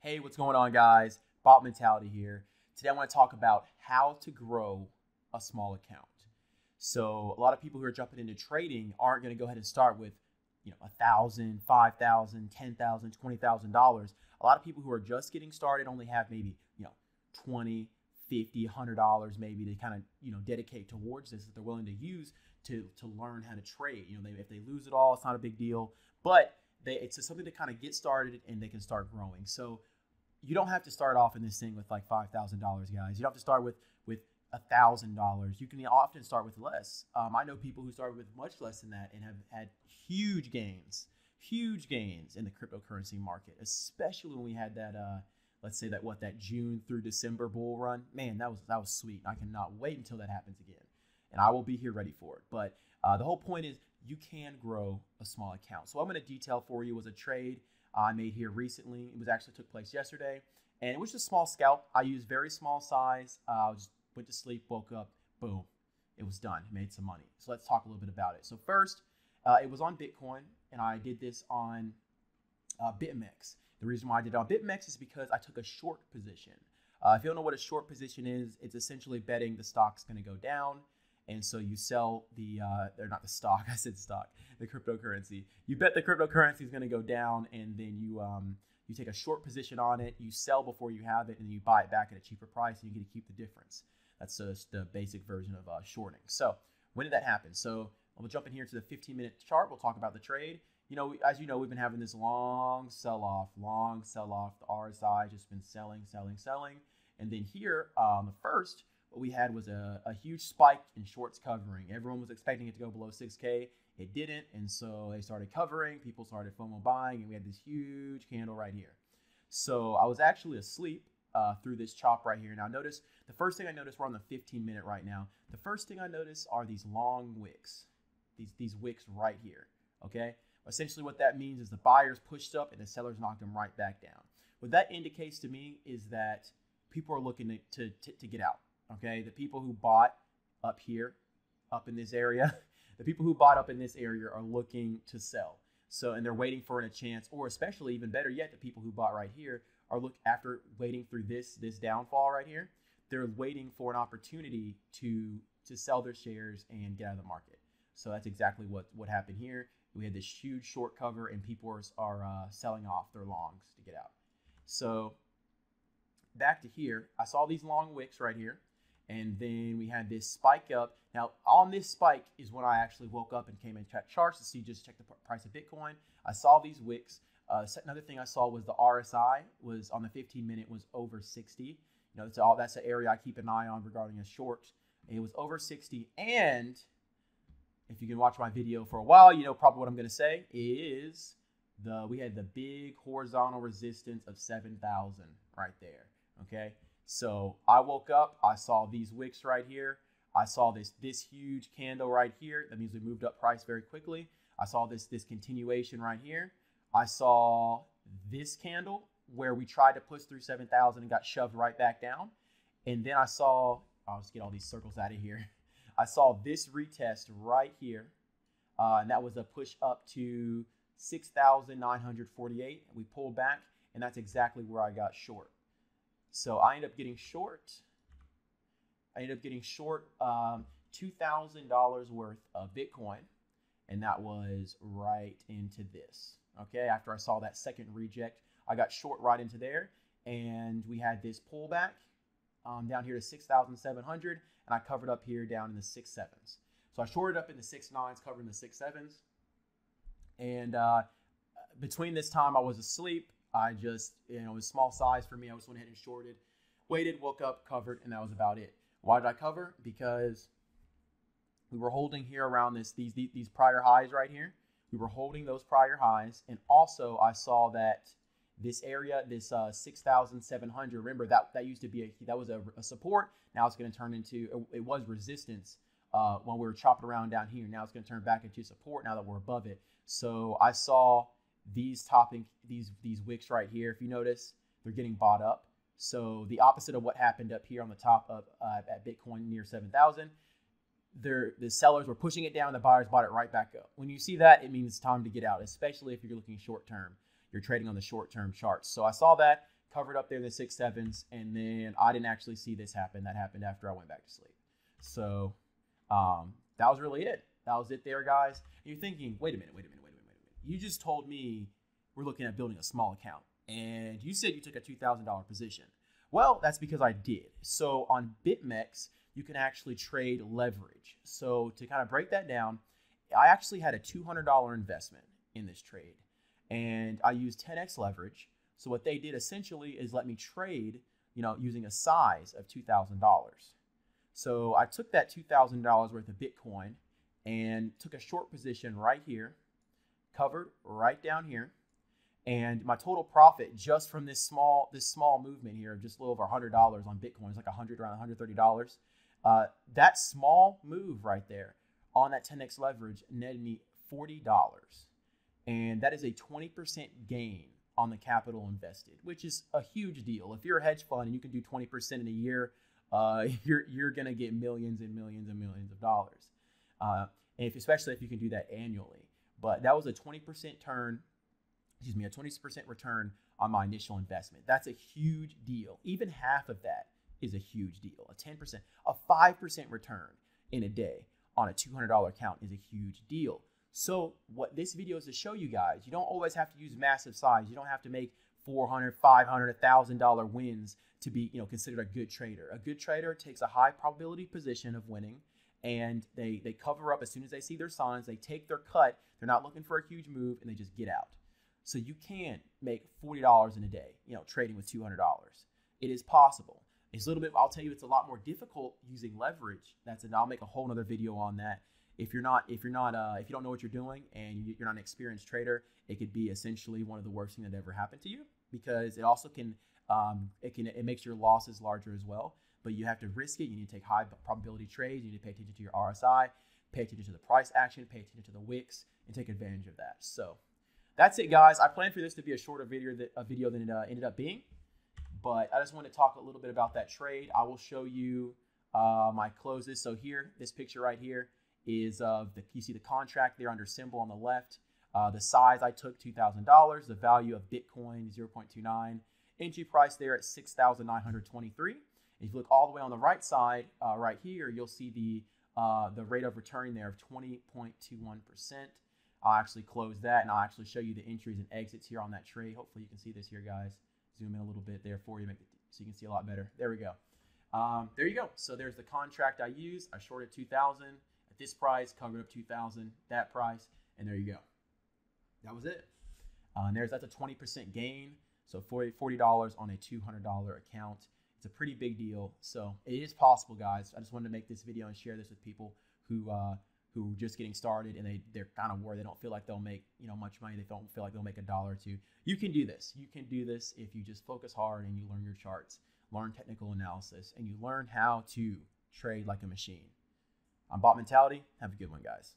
Hey, what's going on, guys? Bot Mentality here. Today I want to talk about how to grow a small account. So a lot of people who are jumping into trading aren't going to go ahead and start with, $1,000, $5,000, $10,000, $20,000. A lot of people who are just getting started only have maybe, 20, 50, $100 maybe to kind of, dedicate towards this that they're willing to use to learn how to trade. If they lose it all, it's not a big deal, but it's just something to kind of get started and they can start growing. So you don't have to start off in this thing with like $5,000, guys. You don't have to start with $1,000. You can often start with less. I know people who started with much less than that and have had huge gains in the cryptocurrency market, especially when we had that let's say that June through December bull run. Man, that was sweet. I cannot wait until that happens again, and I will be here ready for it. But the whole point is you can grow a small account. So I'm going to detail for you was a trade I made here recently. It was actually took place yesterday, and it was just a small scalp. I used very small size. Just went to sleep, woke up, boom, it was done. Made some money. So let's talk a little bit about it. So first, it was on Bitcoin, and I did this on BitMEX. The reason why I did it on BitMEX is because I took a short position. If you don't know what a short position is, it's essentially betting the stock's going to go down. And so you sell they're not the stock, I said stock, the cryptocurrency. You bet the cryptocurrency is going to go down, and then you take a short position on it, you sell before you have it, and you buy it back at a cheaper price, and you get to keep the difference. That's just the basic version of shorting. So when did that happen? So I'm going to jump in here to the 15-minute chart. We'll talk about the trade. As you know, we've been having this long sell-off. The RSI just been selling. And then here on the first, what we had was a huge spike in shorts covering. Everyone was expecting it to go below 6K. It didn't, and so they started covering. People started FOMO buying, and we had this huge candle right here. So I was actually asleep through this chop right here. Now notice, the first thing I noticed, we're on the 15-minute right now. The first thing I noticed are these long wicks, these wicks right here, okay? Essentially what that means is the buyers pushed up and the sellers knocked them right back down. What that indicates to me is that people are looking to get out. Okay, the people who bought up here, up in this area, the people who bought up in this area are looking to sell. So, and they're waiting for a chance, or especially even better yet, the people who bought right here are after waiting through this downfall right here, they're waiting for an opportunity to sell their shares and get out of the market. So that's exactly what happened here. We had this huge short cover, and people are selling off their longs to get out. So back to here, I saw these long wicks right here. And then we had this spike up. Now, on this spike is when I actually woke up and came and checked charts to check the price of Bitcoin. I saw these wicks. Another thing I saw was the RSI was on the 15-minute was over 60. That's an area I keep an eye on regarding a short. It was over 60. And if you can watch my video for a while, probably what I'm going to say is we had the big horizontal resistance of 7,000 right there. Okay. So I woke up, I saw these wicks right here. I saw this huge candle right here. That means we moved up price very quickly. I saw this continuation right here. I saw this candle where we tried to push through 7,000 and got shoved right back down. And then I'll just get all these circles out of here. I saw this retest right here. And that was a push up to 6,948. We pulled back, and that's exactly where I got short. So I ended up getting short. $2,000 worth of Bitcoin, and that was right into this. Okay, after I saw that second reject, I got short right into there, and we had this pullback down here to 6,700, and I covered up here down in the 6.7s. So I shorted up in the 6.9s, covered in the 6.7s, and between this time I was asleep. I just, it was small size for me. I just went ahead and shorted, waited, woke up, covered, and that was about it. Why did I cover? Because we were holding here around these prior highs right here. We were holding those prior highs, and also I saw that this area, this 6,700. Remember that used to be that was a support. Now it's going to turn into it was resistance when we were chopping around down here. Now it's going to turn back into support now that we're above it. So I saw these wicks right here. If you notice, they're getting bought up. So the opposite of what happened up here on the top of at Bitcoin near 7,000. The sellers were pushing it down. The buyers bought it right back up. When you see that, it means it's time to get out, especially if you're looking short term. You're trading on the short term charts. So I saw that, covered up there in the 6-7s, and then I didn't actually see this happen. That happened after I went back to sleep. So that was really it. That was it there, guys. And you're thinking, wait a minute. You just told me we're looking at building a small account, and you said you took a $2,000 position. Well, that's because I did. So on BitMEX, you can actually trade leverage. So to kind of break that down, I actually had a $200 investment in this trade, and I used 10x leverage. So what they did essentially is let me trade, using a size of $2,000. So I took that $2,000 worth of Bitcoin and took a short position right here, covered right down here. And my total profit just from this small movement here, just a little over $100 on Bitcoin, it's like around $130. That small move right there on that 10x leverage netted me $40. And that is a 20% gain on the capital invested, which is a huge deal. If you're a hedge fund and you can do 20% in a year, you're gonna get millions and millions and millions of dollars. Especially if you can do that annually. But that was a 20% return on my initial investment. That's a huge deal. Even half of that is a huge deal. A 10%, a 5% return in a day on a $200 account is a huge deal. So what this video is to show you guys, you don't always have to use massive size. You don't have to make $400, $500, $1,000 wins to be, considered a good trader. A good trader takes a high probability position of winning, and they cover up as soon as they see their signs. They take their cut. They're not looking for a huge move, and they just get out. So you can make $40 in a day, trading with $200. It is possible. It's a little bit, I'll tell you, it's a lot more difficult using leverage. I'll make a whole nother video on that. If you don't know what you're doing and you're not an experienced trader, it could be essentially one of the worst things that ever happened to you, because it also it makes your losses larger as well. But you have to risk it. You need to take high probability trades. You need to pay attention to your RSI, pay attention to the price action, pay attention to the wicks, and take advantage of that. So that's it, guys. I planned for this to be a shorter video than it ended up being, but I just want to talk a little bit about that trade. I will show you my closes. So here, this picture right here is you see the contract there under symbol on the left. The size I took, $2,000. The value of Bitcoin, 0.29. Entry price there at 6,923. If you look all the way on the right side, right here, you'll see the rate of return there of 20.21%. I'll actually close that, and I'll actually show you the entries and exits here on that trade. Hopefully you can see this here, guys. Zoom in a little bit there for you, so you can see a lot better. There we go. There you go. So there's the contract I used. I shorted 2,000 at this price, covered up 2,000 that price, and there you go. That was it. That's a 20% gain. So $40 on a $200 account. It's a pretty big deal. So it is possible, guys. I just wanted to make this video and share this with people who are just getting started, and they're kind of worried. They don't feel like they'll make much money. They don't feel like they'll make $1 or $2. You can do this. You can do this if you just focus hard and you learn your charts, learn technical analysis, and you learn how to trade like a machine. I'm Bot Mentality. Have a good one, guys.